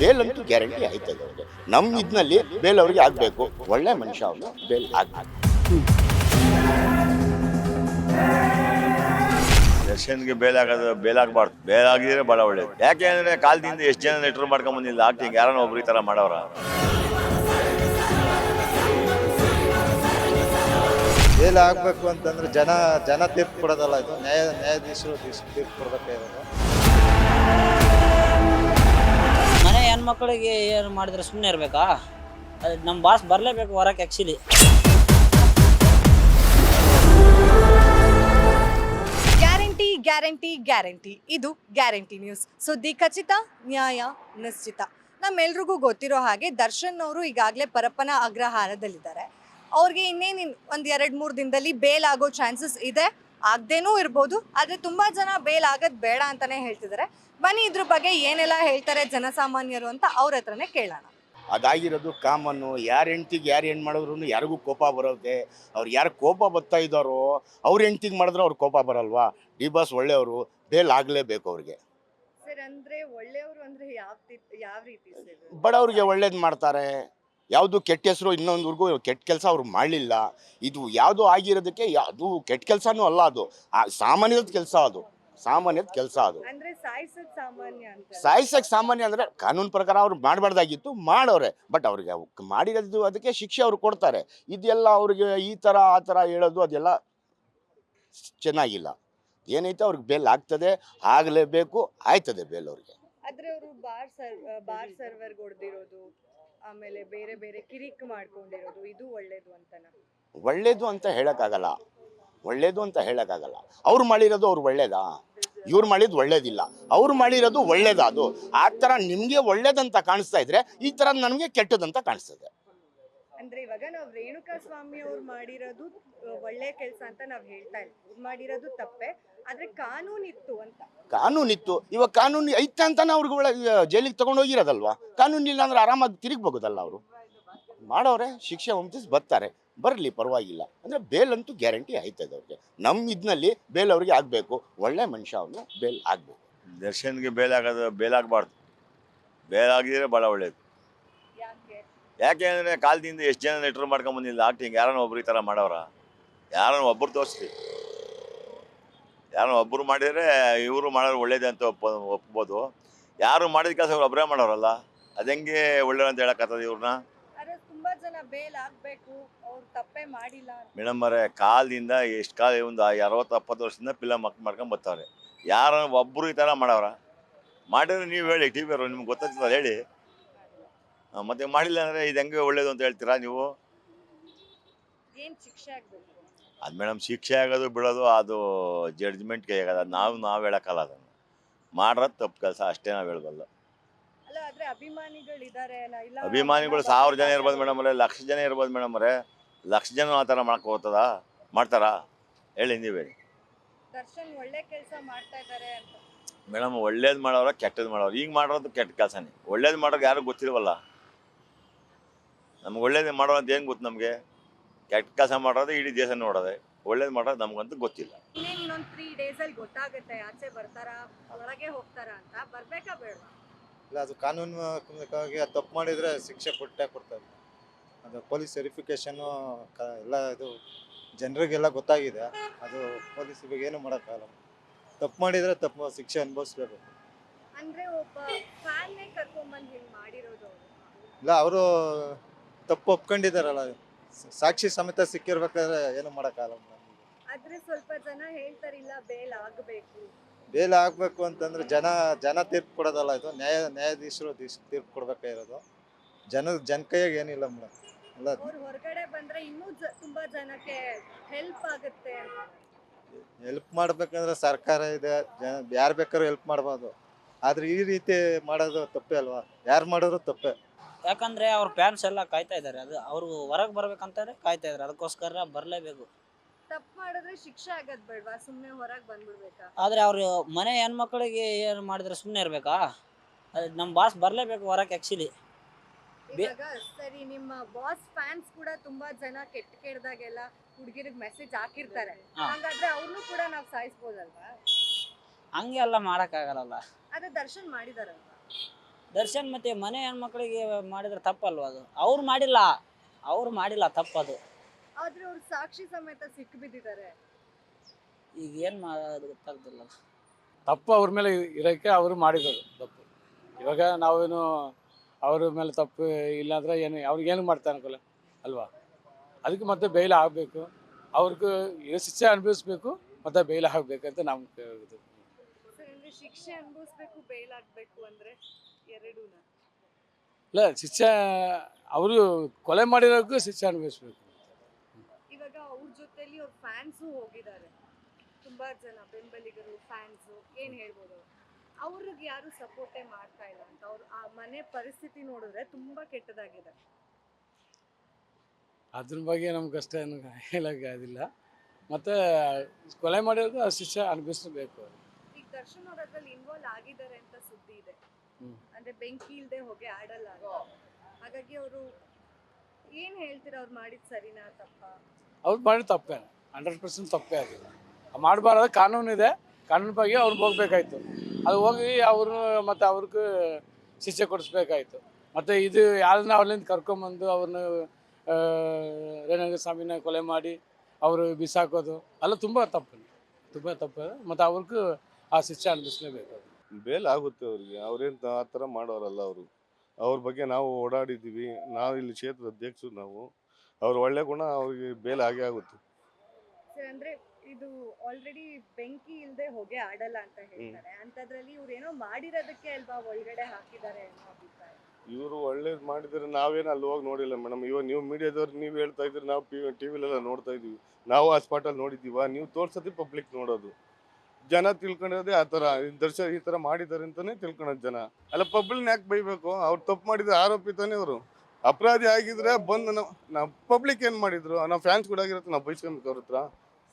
Bale ಅಂತೂ guarantee ಆಯ್ತದೆ ಅವ್ರಿಗೆ. ನಮ್ಮ ಇದರಲ್ಲಿ ಬೇಲ್ ಅವ್ರಿಗೆ ಆಗಬೇಕು, ಒಳ್ಳೆ ಮನುಷ್ಯ ಅವನು, ಬೇಲ್ ಆಗಬೇಕು. ದರ್ಶನ್ಗೆ ಬೇಲಾಗಬಾರ್ದು. ಬೇಲಾಗಿದ್ರೆ ಭಾಳ ಒಳ್ಳೇದು. ಯಾಕೆಂದ್ರೆ ಕಾಲದಿಂದ ಎಷ್ಟು ಜನ ನೆಟ್ರು ಮಾಡ್ಕೊಂಡ್ ಬಂದಿಲ್ಲ ಆಕ್ಟಿಂಗ್, ಯಾರನ್ನ ಒಬ್ರು ಈ ತರ ಮಾಡವ್ರ. ಬೇಲ್ ಆಗಬೇಕು ಅಂತಂದ್ರೆ ಜನ ತೀರ್ಪು ಕೊಡೋದಲ್ಲ, ಇದು ನ್ಯಾಯಾಧೀಶರು ತೀರ್ಪು ಕೊಡಬೇಕಾಗಿರೋದು. ಮನೆ ಹೆಣ್ಮಕ್ಳಿಗೆ ಏನು ಮಾಡಿದ್ರೆ ಸುಮ್ಮನೆ ಇರಬೇಕಾ? ಅದು ನಮ್ಮ ಬಾಸ್ ಬರಲೇಬೇಕು ಹೊರಕ್ಕೆ ಆ್ಯಕ್ಚುಲಿ. ಗ್ಯಾರಂಟಿ ಗ್ಯಾರಂಟಿ ಗ್ಯಾರಂಟಿ, ಇದು ಗ್ಯಾರಂಟಿ ನ್ಯೂಸ್. ಸುದ್ದಿ ಖಚಿತ, ನ್ಯಾಯ ನಿಶ್ಚಿತ. ನಮ್ಮೆಲ್ರಿಗೂ ಗೊತ್ತಿರೋ ಹಾಗೆ ದರ್ಶನ್ ಅವರು ಈಗಾಗಲೇ ಪರಪ್ಪನ ಅಗ್ರಹಾರದಲ್ಲಿದ್ದಾರೆ. ಅವ್ರಿಗೆ ಇನ್ನೇನು ಒಂದು 2-3 ದಿನದಲ್ಲಿ ಬೇಲ್ ಆಗೋ ಚಾನ್ಸಸ್ ಇದೆ, ಆಗದೇನೂ ಇರ್ಬೋದು. ಆದರೆ ತುಂಬ ಜನ ಬೇಲ್ ಆಗೋದು ಬೇಡ ಅಂತಲೇ ಹೇಳ್ತಿದ್ದಾರೆ. ಬನ್ನಿ ಇದ್ರ ಬಗ್ಗೆ ಏನೆಲ್ಲ ಹೇಳ್ತಾರೆ ಜನಸಾಮಾನ್ಯರು ಅಂತ ಅವ್ರ ಹತ್ರನೇ ಕೇಳೋಣ. ಅದಾಗಿರೋದು ಕಾಮನ್ನು. ಯಾರ ಹೆಂಡ್ತಿಗೆ ಯಾರು ಹೆಣ್ಣು ಮಾಡಿದ್ರು ಯಾರಿಗೂ ಕೋಪ ಬರುತ್ತೆ. ಅವ್ರು ಯಾರು ಕೋಪ ಬರ್ತಾ ಇದ್ದಾರೋ ಅವ್ರ ಹೆಂಡ್ತಿಗೆ ಮಾಡಿದ್ರೆ ಅವ್ರ ಕೋಪ ಬರಲ್ವಾ? ಡಿ ಬಾಸ್ ಒಳ್ಳೆಯವರು, ಬೇಲ್ ಆಗಲೇಬೇಕು ಅವ್ರಿಗೆ. ಸರ್, ಅಂದರೆ ಒಳ್ಳೆಯವರು ಅಂದರೆ ಯಾವ ರೀತಿ ಸರ್? ಬಡವ್ರಿಗೆ ಒಳ್ಳೇದು ಮಾಡ್ತಾರೆ. ಯಾವುದು ಕೆಟ್ಟ ಹೆಸರು ಇನ್ನೊಂದುವರೆಗೂ ಕೆಟ್ಟ ಕೆಲಸ ಅವ್ರು ಮಾಡಲಿಲ್ಲ. ಇದು ಯಾವುದು ಆಗಿರೋದಕ್ಕೆ ಅದು ಕೆಟ್ಟ ಕೆಲಸನೂ ಅಲ್ಲ, ಅದು ಸಾಮಾನ್ಯದ ಕೆಲಸ, ಅದು ಸಾಮಾನ್ಯದ ಕೆಲಸ. ಅದು ಅಂದರೆ ಸಾಯಿಸೋದು ಸಾಮಾನ್ಯ ಅಂತ. ಸಾಯಿಸಕ್ಕೆ ಸಾಮಾನ್ಯ ಅಂದರೆ ಕಾನೂನು ಪ್ರಕಾರ ಅವ್ರು ಮಾಡಬಾರ್ದಾಗಿತ್ತು, ಮಾಡೋರೆ. ಬಟ್ ಅವ್ರಿಗೆ ಮಾಡಿರೋದು ಅದಕ್ಕೆ ಶಿಕ್ಷೆ ಅವ್ರು ಕೊಡ್ತಾರೆ. ಇದೆಲ್ಲ ಅವ್ರಿಗೆ ಈ ಥರ ಆ ಥರ ಹೇಳೋದು ಅದೆಲ್ಲ ಚೆನ್ನಾಗಿಲ್ಲ. ಏನೈತೆ ಅವ್ರಿಗೆ ಬೇಲ್ ಆಗ್ತದೆ, ಆಗಲೇಬೇಕು, ಆಯ್ತದೆ ಬೇಲ್ ಅವ್ರಿಗೆ. ಆದರೆ ಅವರು ಬಾರ್ ಸರ್ವರ್ಗೆ ಹೊಡೆದಿರೋದು, ಆಮೇಲೆ ಬೇರೆ ಬೇರೆ ಕಿರಿಕ್ ಮಾಡ್ಕೊಂಡಿರೋದು, ಇದು ಒಳ್ಳೇದು ಅಂತನ? ಒಳ್ಳೇದು ಅಂತ ಹೇಳೋಕ್ಕಾಗಲ್ಲ, ಒಳ್ಳೇದು ಅಂತ ಹೇಳೋಕ್ಕಾಗಲ್ಲ. ಅವ್ರು ಮಾಡಿರೋದು ಅವ್ರು ಒಳ್ಳೇದಾ? ಇವ್ರು ಮಾಡಿದ್ದು ಒಳ್ಳೇದಿಲ್ಲ, ಅವ್ರು ಮಾಡಿರೋದು ಒಳ್ಳೇದ? ಅದು ಆ ಥರ ನಿಮಗೆ ಒಳ್ಳೇದಂತ ಕಾಣಿಸ್ತಾ ಇದ್ರೆ ಈ ಥರ ನನಗೆ ಕೆಟ್ಟದಂತ ಕಾಣಿಸ್ತದೆ. ಅಂದ್ರೆ ಇವಾಗ ನಾವು ರೇಣುಕಾ ಸ್ವಾಮಿ ಅವ್ರು ಮಾಡಿರೋದು ಒಳ್ಳೆ ಕೆಲಸ ಅಂತ ನಾವು ಹೇಳ್ತಾ ಇಲ್ಲ, ಅವ್ರು ಮಾಡಿರೋದು ತಪ್ಪೆ. ಆದ್ರೆ ಕಾನೂನಿತ್ತು ಅಂತ. ಕಾನೂನಿತ್ತು, ಇವಾಗ ಕಾನೂನು ಐತೆ ಅಂತಾನೆ ಅವ್ರಿಗೆ ಜೈಲಿಗೆ ತಗೊಂಡು ಹೋಗಿರೋದಲ್ವಾ? ಕಾನೂನಿಲ್ಲ ಅಂದ್ರೆ ಆರಾಮಾಗಿ ತಿರುಗಬಹುದಲ್ಲ. ಅವರು ಮಾಡೋರೆ, ಶಿಕ್ಷೆ ಹೊಂದಿಸಿ ಬರ್ತಾರೆ, ಬರಲಿ, ಪರವಾಗಿಲ್ಲ. ಅಂದರೆ ಬೇಲ್ ಅಂತೂ ಗ್ಯಾರಂಟಿ ಆಯ್ತದೆ ಅವ್ರಿಗೆ. ನಮ್ಮ ಇದರಲ್ಲಿ ಬೇಲ್ ಅವ್ರಿಗೆ ಆಗಬೇಕು, ಒಳ್ಳೆ ಮನುಷ್ಯ ಅವನು, ಬೇಲ್ ಆಗಬೇಕು. ದರ್ಶನ್ಗೆ ಬೇಲಾಗಬಾರ್ದು. ಬೇಲಾಗಿದ್ರೆ ಭಾಳ ಒಳ್ಳೇದು. ಯಾಕೆಂದ್ರೆ ಕಾಲದಿಂದ ಎಷ್ಟು ಜನ ನೆಟ್ರು ಮಾಡ್ಕೊಂಡ್ ಬಂದಿಲ್ಲ ಆಕ್ಟಿಂಗ್, ಯಾರನ್ನ ಒಬ್ರು ಈ ತರ ಮಾಡವ್ರ. ಯಾರನ್ನ ಒಬ್ಬರು ತೋರಿಸ್ಲಿ, ಯಾರನ್ನ ಒಬ್ಬರು ಮಾಡಿದ್ರೆ ಇವರು ಮಾಡೋರು ಒಳ್ಳೇದೇ ಅಂತ ಒಪ್ಬೋದು. ಯಾರು ಮಾಡಿದ ಕೆಲಸ ಅವ್ರು ಒಬ್ಬರೇ ಮಾಡೋರಲ್ಲ, ಅದೆಂಗೆ ಒಳ್ಳೆಯವ್ರು ಅಂತ ಹೇಳಕ್ಕಾಗ್ತದೆ ಇವ್ರನ್ನ? ತುಂಬಾ ಜನ ಬೇಲ್ ಆಗ್ಬೇಕು, ಅವ್ರು ತಪ್ಪೇ ಮಾಡಿಲ್ಲ. ಮೇಡಮ್ ಅವರೇ, ಕಾಲದಿಂದ ಎಷ್ಟು ಕಾಲ, ಒಂದು 60-70 ವರ್ಷದಿಂದ ಫಿಲಮ್ ಮಾಡ್ಕೊಂಡ್ ಬರ್ತಾವ್ರೆ. ಯಾರನ್ನ ಒಬ್ಬರು ಈ ಥರ ಮಾಡವ್ರ? ಮಾಡಿದ್ರೆ ನೀವು ಹೇಳಿ, ಟಿ ವಿ ಅವರು ನಿಮ್ಗೆ ಗೊತ್ತಾಗ್ತದೆ ಹೇಳಿ. ಮತ್ತೆ ಮಾಡಿಲ್ಲ ಅಂದರೆ ಇದು ಹೆಂಗೆ ಒಳ್ಳೇದು ಅಂತ ಹೇಳ್ತೀರಾ ನೀವು? ಏನ್ ಶಿಕ್ಷೆ ಆಗ್ಬೇಕು? ಅದು ಮೇಡಮ್, ಶಿಕ್ಷೆ ಆಗೋದು ಬಿಡೋದು ಅದು ಜಡ್ಜ್ಮೆಂಟ್ಗೆ ಆಗೋದು. ನಾವು ಹೇಳೋಕ್ಕಲ್ಲ, ಅದನ್ನು ಮಾಡೋದು ತಪ್ಪು ಕೆಲಸ ಅಷ್ಟೇ ನಾವು ಹೇಳ್ಬಲ್ಲ. ಅಲ್ಲ, ಆದ್ರೆ ಅಭಿಮಾನಿಗಳಿದ್ದಾರೆ ಅಲ್ಲ, ಇಲ್ಲ ಅಭಿಮಾನಿಗಳು 1000 ಜನ ಇರ್ಬೋದು ಮೇಡಮ್ ಅವರೇ, 1,00,000 ಜನ ಇರ್ಬೋದು ಮೇಡಮ್ ಅವರೇ. 1,00,000 ಜನ ಆ ಥರ ಹೋಗ್ತದ? ಮಾಡ್ತಾರಾ ಹೇಳಿ ನೀವೇ? ದರ್ಶನ್ ಒಳ್ಳೆ ಕೆಲಸ ಮಾಡ್ತಾ ಇದ್ದಾರೆ ಅಂತ. ಮೇಡಮ್, ಒಳ್ಳೇದು ಮಾಡೋರ ಕೆಟ್ಟದ್ದು ಮಾಡೋರು. ಈಗ ಮಾಡೋದು ಕೆಟ್ಟ ಕೆಲಸನೇ. ಒಳ್ಳೇದು ಮಾಡೋಕೆ ಯಾರು ಗೊತ್ತಿಲ್ವಲ್ಲ. ನಮ್ಗೆ ಒಳ್ಳೇದು ಮಾಡೋ ಅಂತ ಏನು ಗೊತ್ತು ನಮಗೆ? ಕೆಟ್ಟ ಕೆಲಸ ಮಾಡೋದು ಇಡೀ ದೇಶ ನೋಡೋದೆ, ಒಳ್ಳೇದು ಮಾಡೋದು ನಮ್ಗಂತೂ ಗೊತ್ತಿಲ್ಲ. ಇನ್ನೊಂದು 3 days ಅಲ್ಲಿ ಗೊತ್ತಾಗುತ್ತೆ ಆಚೆ ಬರ್ತಾರಾ ಒಳಗೆ ಹೋಗ್ತಾರಾ ಅಂತ. ಬರ್ಬೇಕಾ ಬೇಡವಾ? ಇಲ್ಲ, ಅದು ಕಾನೂನಿಗೆ ತಪ್ಪು ಮಾಡಿದರೆ ಶಿಕ್ಷೆ ಕೊಡ್ತಾರೆ. ಅದು ಪೊಲೀಸ್ ವೆರಿಫಿಕೇಷನ್ನು ಎಲ್ಲ ಇದು ಜನರಿಗೆಲ್ಲ ಗೊತ್ತಾಗಿದೆ. ಅದು ಪೊಲೀಸ್ ಇವಾಗ ಏನು ಮಾಡೋಕ್ಕಾಗಲ್ಲ. ತಪ್ಪು ಮಾಡಿದರೆ ತಪ್ಪು ಶಿಕ್ಷೆ ಅನುಭವಿಸ್ಬೇಕು. ಅಂದ್ರೆ ಒಬ್ಬ ಫ್ಯಾನ್ನೇ ಕರ್ಕೊಂಡ್ಬಂದು ಹಿಂಗೆ ಮಾಡಿರೋದು ಇಲ್ಲ, ಅವರು ತಪ್ಪು ಒಪ್ಕೊಂಡಿದ್ದಾರಲ್ಲ, ಸಾಕ್ಷಿ ಸಮೇತ ಸಿಕ್ಕಿರ್ಬೇಕಾದ್ರೆ ಏನು ಮಾಡೋಕ್ಕಾಗಲ್ಲ. ಆದ್ರೆ ಸ್ವಲ್ಪ ಜನ ಹೇಳ್ತಾರಿಲ್ಲ ಬೇಲ್ ಆಗಬೇಕು. ಬೇಲ್ ಆಗಬೇಕು ಅಂತಂದ್ರೆ ಜನ ತೀರ್ಪು ಕೊಡೋದಲ್ಲ, ಇದು ನ್ಯಾಯಾಧೀಶರು ತೀರ್ಪು ಕೊಡಬೇಕಾಗಿರೋದು. ಜನ ಕೈಯಾಗ ಏನಿಲ್ಲ ಮೇಡಮ್. ಅಲ್ಲ, ಅವ್ರು ಹೊರಗಡೆ ಬಂದ್ರೆ ಇನ್ನೂ ತುಂಬಾ ಜನಕ್ಕೆ ಹೆಲ್ಪ್ ಆಗುತ್ತೆ. ಹೆಲ್ಪ್ ಮಾಡ್ಬೇಕಂದ್ರೆ ಸರ್ಕಾರ ಇದೆ, ಯಾರು ಬೇಕಾದ್ರೂ ಹೆಲ್ಪ್ ಮಾಡ್ಬೋದು. ಆದ್ರೆ ಈ ರೀತಿ ಮಾಡೋದು ತಪ್ಪೇ ಅಲ್ವಾ? ಯಾರು ಮಾಡಿದ್ರು ತಪ್ಪೇ. ಯಾಕಂದ್ರೆ ಅವ್ರ ಫ್ಯಾನ್ಸ್ ಎಲ್ಲ ಕಾಯ್ತಾ ಇದ್ದಾರೆ, ಅದು ಅವರು ಹೊರಗೆ ಬರ್ಬೇಕಂತಾರೆ ಕಾಯ್ತಾ ಇದ್ದಾರೆ, ಅದಕ್ಕೋಸ್ಕರ ಬರಲೇಬೇಕು. ತಪ್ಪು ಮಾಡಿದ್ರೆ ಶಿಕ್ಷೆ ಆಗೋದು ಬೇಡವಾ? ಸುಮ್ಮನೆ ಹೊರಗೆ ಬಂದ್ಬಿಡ್ಬೇಕಾ? ಆದರೆ ಅವರು ಮನೆ ಹೆಣ್ಮಕ್ಳಿಗೆ ಏನು ಮಾಡಿದ್ರೆ ಸುಮ್ಮನೆ ಇರಬೇಕಾ? ಅದು ನಮ್ಮ ಬಾಸ್ ಬರಲೇಬೇಕು ಹೊರಕ್ಕೆ ಆ್ಯಕ್ಚುಲಿ. ಇವಾಗ ಸರಿ, ನಿಮ್ಮ ಬಾಸ್ ಫ್ಯಾನ್ಸ್ ಕೂಡ ತುಂಬಾ ಜನ ಕೆಟ್ಟದಾಗೆಲ್ಲ ಹುಡುಗಿರಿಗೆ ಮೆಸೇಜ್ ಹಾಕಿರ್ತಾರೆ. ಹಾಗಾದ್ರೆ ಅವ್ರನ್ನೂ ಕೂಡ ನಾವು ಸಾಯಿಸ್ಬೋದಲ್ವಾ? ಹಂಗೆ ಎಲ್ಲ ಮಾಡೋಕ್ಕಾಗಲ್ಲ. ಅದೇ ದರ್ಶನ್ ಮಾಡಿದಾರಲ್ವಾ? ದರ್ಶನ್ ಮತ್ತೆ ಮನೆ ಹೆಣ್ಮಕ್ಳಿಗೆ ಮಾಡಿದ್ರೆ ತಪ್ಪಲ್ವ ಅದು? ಅವ್ರು ಮಾಡಿಲ್ಲ ತಪ್ಪದು. ಆದ್ರೆ ಅವ್ರು ಸಾಕ್ಷಿ ಸಮೇತ ಸಿಕ್ಕು ಬಿದ್ದಿದ್ದಾರೆ. ಈಗ ಏನು ಮಾಡೋದು ಗೊತ್ತಾಗ್ತಿಲ್ಲ. ತಪ್ಪು ಅವ್ರ ಮೇಲೆ ಇರೋಕ್ಕೆ ಅವರು ಮಾಡಿರೋದು ತಪ್ಪು. ಇವಾಗ ನಾವೇನು ಅವ್ರ ಮೇಲೆ ತಪ್ಪು ಇಲ್ಲಾಂದ್ರೆ ಏನು ಅವ್ರಿಗೇನು ಮಾಡ್ತಾ ಅನ್ಕೋಲ್ಲ ಅಲ್ವಾ? ಅದಕ್ಕೆ ಮತ್ತೆ ಬೇಲ್ ಆಗಬೇಕು, ಅವ್ರಿಗೂ ಶಿಕ್ಷೆ ಅನುಭವಿಸ್ಬೇಕು, ಮತ್ತೆ ಬೇಲ್ ಆಗಬೇಕಂತ ನಮ್ಗೆ ಇದು. ಅಂದ್ರೆ ಶಿಕ್ಷೆ ಅನುಭವಿಸ್ಬೇಕು, ಬೇಲ್ ಆಗ್ಬೇಕು ಅಂದ್ರೆ ಎರಡೂನ? ಇಲ್ಲ, ಶಿಕ್ಷೆ ಅವರು ಕೊಲೆ ಮಾಡಿರೋಕ್ಕೂ ಶಿಕ್ಷೆ ಅನುಭವಿಸ್ಬೇಕು. ಇವಾಗ ಅವ್ರ ಜೊತೆಲಿ ಅವ್ರ ಫ್ಯಾನ್ಸು ಹೋಗಿದ್ದಾರೆ, ತುಂಬಾ ಜನ ಬೆಂಬಲಿಗರು, ಫ್ಯಾನ್ಸು, ಏನ್ ಹೇಳ್ಬೋದು, ಅವ್ರಿಗೆ ಯಾರು ಸಪೋರ್ಟೇ ಮಾಡ್ತಾ ಇಲ್ಲ ಅಂತ. ಅವ್ರ ಆ ಮನೆ ಪರಿಸ್ಥಿತಿ ನೋಡಿದ್ರೆ ತುಂಬಾ ಕೆಟ್ಟದಾಗಿದೆ. ಅದ್ರ ಬಗ್ಗೆ ನಮ್ಗೆ ಅಷ್ಟೇ ಹೇಳೋಕ್ಕಾಗೋದಿಲ್ಲ. ಮತ್ತು ಕೊಲೆ ಮಾಡಿರೋದು ಆ ಶಿಕ್ಷೆ ಅನುಭವಿಸಬೇಕು. ಈಗ ದರ್ಶನ್ ಅವ್ರ ಅದ್ರಲ್ಲಿ ಇನ್ವಾಲ್ವ್ ಆಗಿದ್ದಾರೆ ಅಂತ ಸುದ್ದಿ ಇದೆ. ಹ್ಮ್. ಅಂದ್ರೆ ಬೆಂಕಿ ಇಲ್ದೆ ಹೊಗೆ ಆಡಲ್ಲ ಅಂತ. ಹಾಗಾಗಿ ಅವರು ಏನ್ ಹೇಳ್ತೀರಾ, ಅವ್ರು ಮಾಡಿದ್ ಸರಿನಾ ತಪ್ಪಾ? ಅವ್ರು ಮಾಡಿದ ತಪ್ಪೇ, 100% ತಪ್ಪೇ ಅದು. ಮಾಡಬಾರ್ದು, ಕಾನೂನಿದೆ, ಕಾನೂನು ಬಗ್ಗೆ ಅವ್ರಿಗೆ ಹೋಗ್ಬೇಕಾಯ್ತು. ಅದು ಹೋಗಿ ಅವರು ಮತ್ತು ಅವ್ರಿಗೆ ಶಿಕ್ಷೆ ಕೊಡಿಸ್ಬೇಕಾಯ್ತು. ಮತ್ತು ಇದು ಯಾರನ್ನ ಅಲ್ಲಿಂದ ಕರ್ಕೊಂಬಂದು ಅವ್ರನ್ನ ರೇಣುಗ ಸ್ವಾಮಿನ ಕೊಲೆ ಮಾಡಿ ಅವರು ಬಿಸಾಕೋದು ಎಲ್ಲ ತುಂಬ ತಪ್ಪು ಮತ್ತು ಅವ್ರಿಗೂ ಆ ಶಿಕ್ಷೆ ಅನುಭವಿಸ್ಲೇಬೇಕು. ಬೇಲ್ ಆಗುತ್ತೆ ಅವ್ರಿಗೆ. ಅವ್ರೇನು ಆ ಥರ ಮಾಡೋರಲ್ಲ ಅವರು. ಅವ್ರ ಬಗ್ಗೆ ನಾವು ಓಡಾಡಿದ್ದೀವಿ, ನಾವು ಇಲ್ಲಿ ಕ್ಷೇತ್ರ ಅಧ್ಯಕ್ಷರು ನಾವು. ಅವ್ರ ಒಳ್ಳೆ ಗುಣ ಅವ್ರಿಗೆ ಬೇಲ್ ಆಗೇ ಆಗುತ್ತೆ. ಸರ್, ಅಂದ್ರೆ ಇದು ಆಲ್ರೆಡಿ ಬೆಂಕಿ ಇಲ್ದೆ ಹೊಗೆ ಆಡಲ್ಲ ಅಂತ ಹೇಳ್ತಾರೆ. ಅಂತದ್ರಲ್ಲಿ ಇವ್ರು ಏನೋ ಮಾಡಿರೋದಕ್ಕೆ ಅಲ್ವಾ ಒಳಗಡೆ ಹಾಕಿದ್ದಾರೆ ಅನ್ನೋ ಅಭಿಪ್ರಾಯ. ಇವರು ಒಳ್ಳೇದು ಮಾಡಿದರೆ ನಾವೇನು ಅಲ್ಲಿ ಹೋಗಿ ನೋಡಿಲ್ಲ ಮೇಡಮ್. ಇವಾಗ ನೀವು ಮೀಡಿಯಾದವ್ರು ನೀವು ಹೇಳ್ತಾ ಇದ್ರಿ, ನಾವು ಟಿವಿಲೆಲ್ಲ ನೋಡ್ತಾ ಇದ್ದೀವಿ. ನಾವು ಆ ಸ್ಪಾಟಲ್ಲಿ ನೋಡಿದ್ದೀವ, ನೀವು ತೋರ್ಸೋದು ಪಬ್ಲಿಕ್ ನೋಡೋದು. ಜನ ತಿಳ್ಕೊಂಡಿರೋದೇ ಆ ಥರ, ದರ್ಶನ್ ಈ ಥರ ಮಾಡಿದ್ದಾರೆ ಅಂತಲೇ ತಿಳ್ಕೊಳೋದು ಜನ. ಅಲ್ಲ, ಪಬ್ಲಿಕ್ನ ಯಾಕೆ ಬೈಬೇಕು? ಅವ್ರು ತಪ್ಪು ಮಾಡಿದ್ರೆ ಆರೋಪಿ ತಾನೇ ಅವರು. ಅಪರಾಧಿ ಆಗಿದ್ರೆ ಬಂದು ನಾವು ಪಬ್ಲಿಕ್ ಏನು ಮಾಡಿದ್ರು, ನಾವು ಫ್ಯಾನ್ಸ್ ಕೂಡ ಆಗಿರುತ್ತೆ, ನಾವು ಬೈಸ್ಕೊಬೇಕು ಅವ್ರ ಹತ್ರ.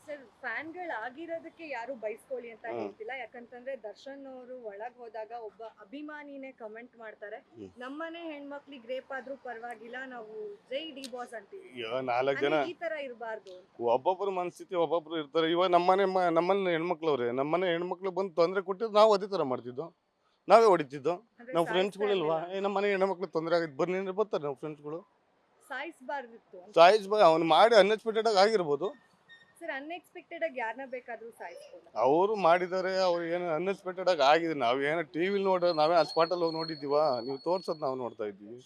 ಸರ್, ಫ್ಯಾನ್ಗಳಾಗಿರೋದಕ್ಕೆ ಯಾರು ಬೈಸ್ಕೊಳ್ಳಿ ಅಂತ ಹೇಳ್ತಿಲ್ಲ. ಯಾಕಂತಂದ್ರೆ ದರ್ಶನ್ ಅವರು ಒಳಗ್ ಹೋದಾಗ ಒಬ್ಬ ಅಭಿಮಾನಿನೇ ಕಮೆಂಟ್ ಮಾಡ್ತಾರೆ, ನಮ್ಮನೆ ಹೆಣ್ಮಕ್ಳಿಗೆ ರೇಪ್ ಆದ್ರೂ ಪರವಾಗಿಲ್ಲ, ನಾವು ಜೈ ಡಿ ಬಾಸ್ ಅಂತೀವಿ. 4 ಜನ ಈ ತರ ಇರಬಾರ್ದು. ಒಬ್ಬೊಬ್ಬರ ಮನಸ್ಥಿತಿ ಒಬ್ಬೊಬ್ರು ಇರ್ತಾರೆ. ಇವಾಗ ನಮ್ಮನೆ ಹೆಣ್ಮಕ್ಳವ್ರೆ, ನಮ್ಮನೆ ಹೆಣ್ಮಕ್ಳು ಬಂದು ತೊಂದರೆ ಕೊಟ್ಟಿದ್ದು ನಾವು ಅದೇ ಥರ ಮಾಡ್ತಿದ್ದೋ, ನಾವೇ ಹೊಡಿತಿದ್ದೋ. ನಾವು ಫ್ರೆಂಡ್ಸ್ಗಳಿಲ್ವಾ, ನಮ್ಮ ಮನೆ ಹೆಣ್ಮಕ್ಳು ತೊಂದರೆ ಆಗಿದ್ದು ಬರ್ಲಿ ಅಂದ್ರೆ ಬರ್ತಾರೆ ನಾವು ಫ್ರೆಂಡ್ಸ್ಗಳು. ಸಾಯಿಸಬಾರ್ದಿತ್ತು. ಅವ್ನು ಮಾಡಿ ಅನ್ಎಕ್ಸ್ಪೆಕ್ಟೆಡ್ ಆಗಿ ಆಗಿರ್ಬೋದು. ಸರ್, ಅನ್ಎಕ್ಸ್ಪೆಕ್ಟೆಡ್ ಆಗಿ ಯಾರನ್ನ ಬೇಕಾದ್ರೂ ಸಾಯಿಸ್ಬೋದು. ಅವರು ಮಾಡಿದ್ದಾರೆ, ಅವ್ರು ಏನು ಅನ್ಎಕ್ಸ್ಪೆಕ್ಟೆಡ್ ಆಗಿ ಆಗಿದೆ. ನಾವೇನೋ ಟಿವಿಲಿ ನೋಡೋದು, ನಾವೇ ಆ ಸ್ಪಾಟಲ್ಲಿ ಹೋಗಿ ನೋಡಿದ್ದೀವ, ನೀವು ತೋರ್ಸೋದು ನಾವು ನೋಡ್ತಾ ಇದ್ದೀವಿ.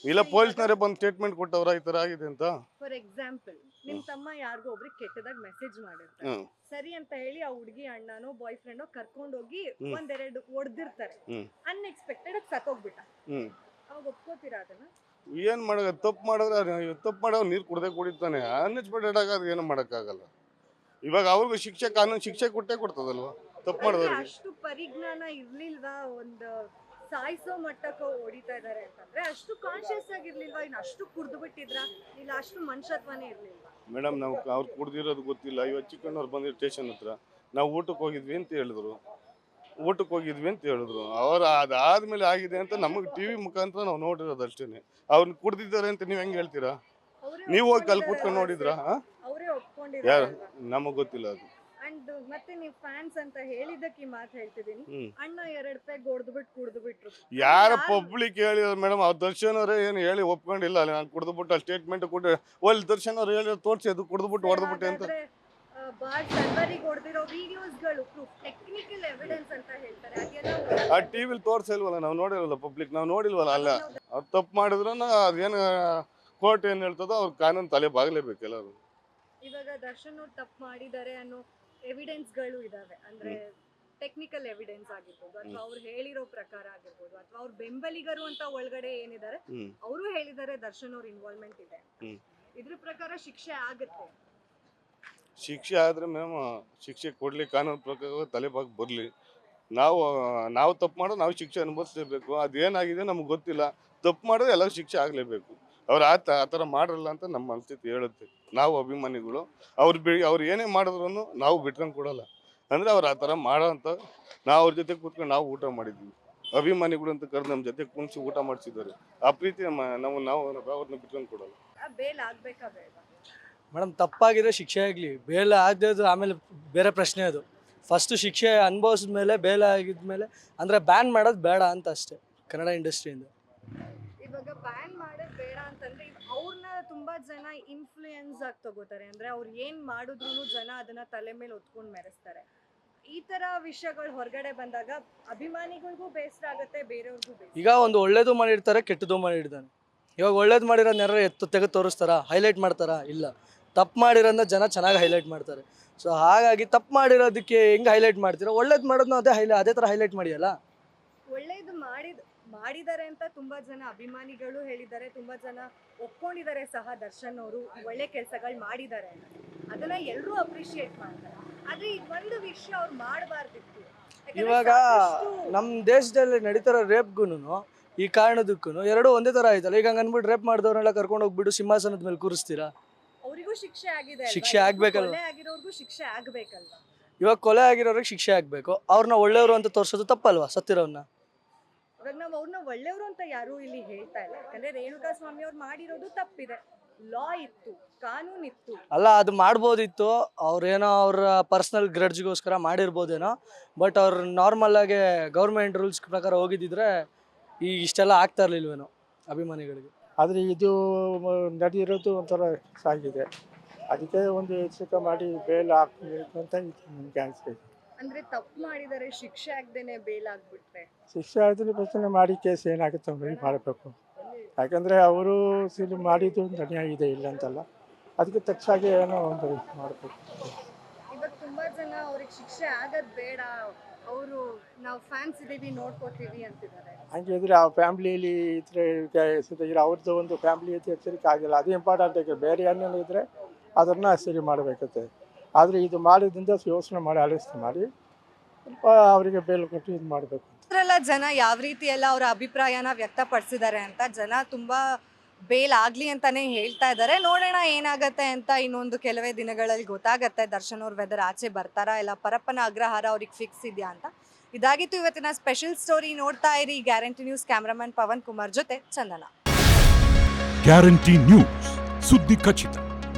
ಇಲ್ಲ ಪೊಲೀಸ್ನವರೇ ಬಂದು ಸ್ಟೇಟ್ಮೆಂಟ್ ಕೊಟ್ಟವ್ರ ಈ ಥರ ಆಗಿದೆ ಅಂತ. ಫಾರ್ ಎಕ್ಸಾಂಪಲ್, ನಿಮ್ ತಮ್ಮ ಯಾರಿಗೋ ಒಬ್ರಿಗೆ ಕೆಟ್ಟದಾಗ ಮೆಸೇಜ್ ಮಾಡಿರ್ತಾರೆ, ಸರಿ ಅಂತ ಹೇಳಿ ಆ ಹುಡುಗಿ ಅಣ್ಣನೋ ಬಾಯ್ ಫ್ರೆಂಡೋ ಕರ್ಕೊಂಡೋಗಿ ಒಂದೆರಡು ಹೊಡೆದಿರ್ತಾರೆ, ಅನ್ಎಕ್ಸ್ಪೆಕ್ಟೆಡ್ ಆಗಿ ಸತ್ತೋಗ್ಬಿಟ್ಟ, ಅವಾಗ ಒಪ್ಕೋತೀರಾ ಅದನ್ನ? ಏನು ಮಾಡೋದು? ತಪ್ಪು ಮಾಡೋರು ನೀರು ಕುಡ್ದೇ ಕುಡಿತಾನೆ. ಅನ್ಎಕ್ಸ್ಪೆಕ್ಟೆಡ್ ಆಗಿ ಅದು ಏನು ಮಾಡೋಕ್ಕಾಗಲ್ಲ. ಇವಾಗ ಅವ್ರಿಗೂ ಶಿಕ್ಷೆ, ಕಾನೂನು ಶಿಕ್ಷೆ ಕೊಟ್ಟೇ ಕೊಡ್ತದಲ್ವ ತಪ್ಪು ಮಾಡೋದವ್ರಿಗೆ. ಅಷ್ಟು ಪರಿಜ್ಞಾನ ಇರ್ಲಿಲ್ವಾ? ಒಂದು ಸಾಯಿಸೋ ಮಟ್ಟಕ್ಕೆ ಹೊಡಿತಾ ಇದಾರೆ ಅಂತಂದ್ರೆ ಅಷ್ಟು ಕಾನ್ಶಿಯಸ್ ಆಗಿರ್ಲಿಲ್ವಾ? ಇನ್ನು ಅಷ್ಟು ಕುಡ್ದು ಬಿಟ್ಟಿದ್ರ, ಇಲ್ಲ ಅಷ್ಟು ಮನುಷ್ಯತ್ವನೇ ಇರ್ಲಿಲ್ವಾ? ಮೇಡಮ್, ನಾವು ಅವ್ರು ಕುಡ್ದಿರೋದು ಗೊತ್ತಿಲ್ಲ. ಇವತ್ತು ಚಿಕ್ಕಣ್ಣವ್ರು ಬಂದಿರೋ ಸ್ಟೇಷನ್ ಹತ್ರ, ನಾವು ಊಟಕ್ಕೆ ಹೋಗಿದ್ವಿ ಅಂತ ಹೇಳಿದ್ರು. ಅವ್ರು ಅದಾದ್ಮೇಲೆ ಆಗಿದೆ ಅಂತ ನಮಗೆ ಟಿವಿ ಮುಖಾಂತರ ನಾವು ನೋಡಿರೋದು ಅಷ್ಟೇನೆ. ಅವ್ರನ್ನ ಕುಡ್ದಿದ್ದಾರೆ ಅಂತ ನೀವು ಹೆಂಗೆ ಹೇಳ್ತೀರಾ? ನೀವು ಹೋಗಿ ಅಲ್ಲಿ ಕೂತ್ಕೊಂಡು ನೋಡಿದ್ರಾ? ಅವರೇ ಯಾರು? ಒಪ್ಕೊಂಡಿದ್ದಾರೆ. ನಮಗೆ ಗೊತ್ತಿಲ್ಲ ಅದು. ಅಂಡ್ ಮತ್ತೆ ನೀವು ಫ್ಯಾನ್ಸ್ ಅಂತ ಹೇಳಿದಕ್ಕೆ ಈ ಮಾತು ಹೇಳ್ತಿದ್ದೀನಿ, ಅಣ್ಣ 2 ಪೆಗ್ ಹೊಡೆದ್ಬಿಟ್ಟು ಕುಡ್ದು ಬಿಟ್ರು. ಯಾರ ಪಬ್ಲಿಕ್ ಹೇಳಿದ್ರು ಮೇಡಮ್? ಅವ್ರು ದರ್ಶನ್ ಅವರೇ ಏನು ಹೇಳಿ ಒಪ್ಕೊಂಡಿಲ್ಲ. ಅಲ್ಲಿ ನಾನು ಕುಡ್ದುಬಿಟ್ಟು ಸ್ಟೇಟ್ಮೆಂಟ್ ಕೊಟ್ಟು ಒಳ್ಳೆ ದರ್ಶನ್ ಅವ್ರು ಹೇಳಿ ತೋರಿಸಿ ಅದು ಕುಡ್ದುಬಿಟ್ಟು ಹೊಡೆದ್ಬಿಟ್ಟೆ ಅಂತ. ಬಾರ್ ಸರ್ವರಿಗೆ ಹೊಡೆದಿರೋ ವಿಡಿಯೋಸ್ಗಳು ಪ್ರೂಫ್, ಟೆಕ್ನಿಕಲ್ ಎವಿಡೆನ್ಸ್ ಅಂತ ಹೇಳ್ತಾರೆ. ಅದೆಲ್ಲ ಆ ಟಿವಿಲಿ ತೋರಿಸಿಲ್ವಲ್ಲ, ನಾವು ನೋಡಿರಲ್ಲ, ಪಬ್ಲಿಕ್ ನಾವು ನೋಡಿಲ್ವಲ್ಲ. ಅಲ್ಲ, ಅವ್ರು ತಪ್ಪು ಮಾಡಿದ್ರು ಅದೇನು ಕೋರ್ಟ್ ಏನು ಹೇಳ್ತದೋ ಅವ್ರ ಕಾನೂನು ತಲೆ ಬಾಗಲೇಬೇಕು ಎಲ್ಲರೂ. ಇವಾಗ ದರ್ಶನ್ ಅವ್ರು ತಪ್ಪು ಮಾಡಿದ್ದಾರೆ ಅನ್ನೋ ಎವಿಡೆನ್ಸ್ಗಳು ಇದಾವೆ. ಅಂದ್ರೆ ಟೆಕ್ನಿಕಲ್ ಎವಿಡೆನ್ಸ್ ಆಗಿರ್ಬೋದು, ಅಥವಾ ಅವ್ರು ಹೇಳಿರೋ ಪ್ರಕಾರ ಆಗಿರ್ಬೋದು, ಅಥವಾ ಅವ್ರ ಬೆಂಬಲಿಗರು ಅಂತ ಒಳಗಡೆ ಏನಿದ್ದಾರೆ ಅವರು ಹೇಳಿದ್ದಾರೆ ದರ್ಶನ್ ಅವ್ರ ಇನ್ವಾಲ್ವ್ಮೆಂಟ್ ಇದೆ. ಇದ್ರ ಪ್ರಕಾರ ಶಿಕ್ಷೆ ಆಗುತ್ತೆ. ಶಿಕ್ಷೆ ಆದರೆ ಮ್ಯಾಮ್, ಶಿಕ್ಷೆ ಕೊಡಲಿ, ಕಾನೂನು ಪ್ರಕಾರ ತಲೆ ಬಾಗಿ ಬರಲಿ. ನಾವು ತಪ್ಪು ಮಾಡೋದು ನಾವು ಶಿಕ್ಷೆ ಅನುಭವಿಸಲೇಬೇಕು. ಅದೇನಾಗಿದೆ ನಮ್ಗೆ ಗೊತ್ತಿಲ್ಲ. ತಪ್ಪು ಮಾಡೋದು ಎಲ್ಲ ಶಿಕ್ಷೆ ಆಗಲೇಬೇಕು. ಅವ್ರು ಆ ಥರ ಮಾಡಲ್ಲ ಅಂತ ನಮ್ಮ ಮನಸ್ಥಿತಿ ಹೇಳುತ್ತೆ. ನಾವು ಅಭಿಮಾನಿಗಳು ಅವ್ರು ಏನೇ ಮಾಡಿದ್ರು ನಾವು ಬಿಟ್ಕೊಂಡು ಕೊಡಲ್ಲ. ಅಂದರೆ ಅವ್ರು ಆ ಥರ ಮಾಡೋ ಅಂತ ನಾವು ಅವ್ರ ಜೊತೆ ಕೂತ್ಕೊಂಡು ನಾವು ಊಟ ಮಾಡಿದ್ವಿ. ಅಭಿಮಾನಿಗಳು ಅಂತ ಕರೆದು ನಮ್ಮ ಜೊತೆ ಕುಣಿಸಿ ಊಟ ಮಾಡಿಸಿದ್ದಾರೆ. ಆ ಪ್ರೀತಿ ನಾವು ಅವ್ರನ್ನ ಬಿಟ್ಕೊಂಡು ಕೊಡಲ್ಲ. ಬೇಲ್ ಆಗ್ಬೇಕಾ ಬೇಡ? ಮೇಡಮ್, ತಪ್ಪಾಗಿದ್ರೆ ಶಿಕ್ಷೆ ಆಗಲಿ, ಬೇಲ್ ಆಗದೆ ಆಮೇಲೆ ಬೇರೆ ಪ್ರಶ್ನೆ. ಅದು ಫಸ್ಟು ಶಿಕ್ಷೆ ಅನುಭವಿಸಿದ ಮೇಲೆ ಬೇಲ್ ಆಗಿದ್ಮೇಲೆ ಅಂದರೆ ಬ್ಯಾನ್ ಮಾಡೋದು ಬೇಡ ಅಂತ ಅಷ್ಟೇ. ಕನ್ನಡ ಇಂಡಸ್ಟ್ರಿಯಿಂದ. ಇವಾಗ ಬ್ಯಾನ್ ಮಾಡೋದು ಬೇಡ ಅಂತಂದ್ರೆ ಅವ್ರನ್ನ ತುಂಬಾ ಜನ ಇನ್ಫ್ಲೂಯೆನ್ಸ್ ಆಗಿ ತಗೋತಾರೆ. ಅಂದ್ರೆ ಅವ್ರು ಏನ್ ಮಾಡಿದ್ರು ಜನ ಅದನ್ನ ತಲೆ ಮೇಲೆ ಹೊತ್ಕೊಂಡು ಮೆರೆಸ್ತಾರೆ. ಈ ತರ ವಿಷಯಗಳು ಹೊರಗಡೆ ಬಂದಾಗ ಅಭಿಮಾನಿಗಳಿಗೂ ಬೇಸರ ಆಗುತ್ತೆ, ಬೇರೆಯವ್ರಿಗೂ ಬೇಸರ. ಈಗ ಒಂದು ಒಳ್ಳೇದು ಮಾಡಿರ್ತಾರೆ, ಕೆಟ್ಟದ್ದು ಮಾಡಿರ್ತಾನೆ. ಇವಾಗ ಒಳ್ಳೇದು ಮಾಡಿರೋನ್ಯಾರು ತೆಗೆದು ತೋರಿಸ್ತಾರಾ, ಹೈಲೈಟ್ ಮಾಡ್ತಾರಾ? ಇಲ್ಲ. ತಪ್ಪು ಮಾಡಿರೋದನ್ನ ಜನ ಚೆನ್ನಾಗಿ ಹೈಲೈಟ್ ಮಾಡ್ತಾರೆ. ಸೊ ಹಾಗಾಗಿ ತಪ್ಪು ಮಾಡಿರೋದಕ್ಕೆ ಹೆಂಗೆ ಹೈಲೈಟ್ ಮಾಡ್ತೀರಾ, ಒಳ್ಳೇದು ಮಾಡೋದನ್ನ ಅದೇ ಥರ ಹೈಲೈಟ್ ಮಾಡಿಯಲ್ಲ. ಒಳ್ಳೇದು ಮಾಡಿದ್ದಾರೆ ಅಂತ ತುಂಬಾ ಜನ ಅಭಿಮಾನಿಗಳು ಹೇಳಿದ್ದಾರೆ, ತುಂಬಾ ಜನ ಒಪ್ಕೊಂಡಿದ್ದಾರೆ ಸಹ. ದರ್ಶನ್ ಅವರು ಒಳ್ಳೆ ಕೆಲಸಗಳು ಮಾಡಿದ್ದಾರೆ, ಅದನ್ನ ಎಲ್ಲರೂ ಅಪ್ರಿಶಿಯೇಟ್ ಮಾಡ್ತಾರೆ. ಆದ್ರೆ ಈ ಒಂದು ವಿಷಯ ಅವ್ರು ಮಾಡಬಾರ್ದಿತ್ತು. ಇವಾಗ ನಮ್ಮ ದೇಶದಲ್ಲಿ ನಡೀತಾರೋ ರೇಪ್ಗೂ ಈ ಕಾರಣದಕ್ಕೂ ಎರಡೂ ಒಂದೇ ಥರ ಆಯ್ತಲ್ಲ. ಈಗ ಹಂಗೆ ಅಂದ್ಬಿಟ್ಟು ರೇಪ್ ಮಾಡಿದವ್ರನ್ನೆಲ್ಲ ಕರ್ಕೊಂಡು ಹೋಗ್ಬಿಟ್ಟು ಸಿಂಹಾಸನದ ಮೇಲೆ ಕೂರಿಸ್ತೀರಾ? ಅವರಿಗೂ ಶಿಕ್ಷೆ ಆಗಿದೆ, ಶಿಕ್ಷೆ ಆಗ್ಬೇಕಲ್ವ? ಕೊಲೆ ಆಗಿರೋರ್ಗೂ ಶಿಕ್ಷೆ ಆಗ್ಬೇಕಲ್ವಾ? ಇವಾಗ ಕೊಲೆ ಆಗಿರೋರಿಗೆ ಶಿಕ್ಷೆ ಆಗಬೇಕು, ಅವ್ರನ್ನ ಒಳ್ಳೆಯವರು ಅಂತ ತೋರಿಸೋದು ತಪ್ಪಲ್ವಾ? ಸತ್ತಿರೋನ್ನ ಇವಾಗ ನಾವು ಅವ್ರನ್ನ ಒಳ್ಳೆಯವರು ಅಂತ ಯಾರೂ ಇಲ್ಲಿ ಹೇಳ್ತಾ ಇಲ್ಲ. ಯಾಕಂದ್ರೆ ರೇಣುಕಾ ಸ್ವಾಮಿ ಅವ್ರು ಮಾಡಿರೋದು ತಪ್ಪಿದೆ. ಲಾ ಇತ್ತು, ಕಾನೂನು ಇತ್ತು. ಅಲ್ಲ, ಅದು ಮಾಡ್ಬೋದಿತ್ತು. ಅವ್ರೇನೋ ಅವ್ರ ಪರ್ಸ್ನಲ್ ಗ್ರಡ್ಜ್ಗೋಸ್ಕರ ಮಾಡಿರ್ಬೋದೇನೋ. ಬಟ್ ಅವ್ರು ನಾರ್ಮಲ್ ಆಗಿ ಗೌರ್ಮೆಂಟ್ ರೂಲ್ಸ್ ಪ್ರಕಾರ ಹೋಗಿದ್ದಿದ್ರೆ ಈಗ ಇಷ್ಟೆಲ್ಲ ಆಗ್ತಾ ಇರ್ಲಿಲ್ವೇನೋ ಅಭಿಮಾನಿಗಳಿಗೆ. ಆದರೆ ಇದು ನಡೆದಿರೋದು ಒಂಥರ ಸಾಗಿದೆ. ಅದಕ್ಕೆ ಒಂದು ಎಚ್ಚರಿಕೆ ಮಾಡಿ ಬೇಲ್ ಹಾಕಬೇಕು ಅಂತ ನಮಗೆ ಅನಿಸ್ತೈತೆ. ಅಂದ್ರೆ ತಪ್ಪು ಮಾಡಿದರೆ ಶಿಕ್ಷೆ ಆಗದೇನೆ ಬೇಲ್ ಆಗ್ಬಿಟ್ರೆ ಶಿಕ್ಷೆ ಆದರೆ ಪ್ರಶ್ನೆ ಮಾಡಿ ಕೇಸ್ ಏನಾಗುತ್ತೆ ನೋಡಿ ಮಾಡಬೇಕು. ಯಾಕಂದರೆ ಅವರು ಮಾಡಿದ್ದು ಅನ್ಯಾಯ ಇದೆ ಇಲ್ಲ ಅಂತಲ್ಲ, ಅದಕ್ಕೆ ತಕ್ಷಾಗಿ ಏನೋ ಒಂದು ಮಾಡಬೇಕು. ಇವಾಗ ತುಂಬಾ ಜನ ಅವ್ರಿಗೆ ಶಿಕ್ಷೆ ಆಗೋದು ಬೇಡ, ಅವರು ನಾವು ಫ್ಯಾನ್ಸ್ ಇದೀವಿ ನೋಡ್ಕೋತೀವಿ ಅಂತಿದ್ದಾರೆ. ಹಂಗಿದ್ರೆ ಆ ಫ್ಯಾಮ್ಲಿಯಲ್ಲಿ ಇದ್ರೆ ಅವ್ರದ್ದು ಒಂದು ಫ್ಯಾಮ್ಲಿ ಐತಿ, ಎಚ್ಚರಿಕೆ ಆಗಿಲ್ಲ. ಅದು ಇಂಪಾರ್ಟೆಂಟ್ ಆಗಿ ಬೇರೆ ಏನೇನು ಇದ್ದರೆ ಅದನ್ನು ಸರಿ ಮಾಡಬೇಕತ್ತೆ. ಆದರೆ ಇದು ಮಾಡಿದ್ರಿಂದ ಯೋಚನೆ ಮಾಡಿ ಆಲೋಚನೆ ಮಾಡಿ ಸ್ವಲ್ಪ ಅವರಿಗೆ ಬೇಲ್ ಕೊಟ್ಟು ಇದು ಮಾಡಬೇಕು. ಅದ್ರೆಲ್ಲ ಜನ ಯಾವ ರೀತಿ ಎಲ್ಲ ಅವರ ಅಭಿಪ್ರಾಯನ ವ್ಯಕ್ತಪಡಿಸಿದ್ದಾರೆ ಅಂತ ಜನ ತುಂಬಾ ಬೇಲ್ ಆಗ್ಲಿ ಅಂತಾನೆ ಹೇಳ್ತಾ ಇದ್ದಾರೆ. ನೋಡೋಣ ಏನಾಗತ್ತೆ ಅಂತ. ಇನ್ನೊಂದು ಕೆಲವೇ ದಿನಗಳಲ್ಲಿ ಗೊತ್ತಾಗತ್ತೆ ದರ್ಶನ್ ಅವ್ರ ವೆದರ್ ಆಚೆ ಬರ್ತಾರಾ ಇಲ್ಲ ಪರಪ್ಪನ ಅಗ್ರಹಾರ ಅವ್ರಿಗೆ ಫಿಕ್ಸ್ ಇದೆಯಾ ಅಂತ. ಇದಾಗಿತ್ತು ಇವತ್ತಿನ ಸ್ಪೆಷಲ್ ಸ್ಟೋರಿ. ನೋಡ್ತಾ ಇರಿ guarantee news. Cameraman Pavan Kumar ಜೊತೆ ಚಂದನ. ಗ್ಯಾರಂಟಿ ನ್ಯೂಸ್, ಸುದ್ದಿ ಖಚಿತ,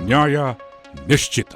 ನ್ಯಾಯ ನಿಶ್ಚಿತ.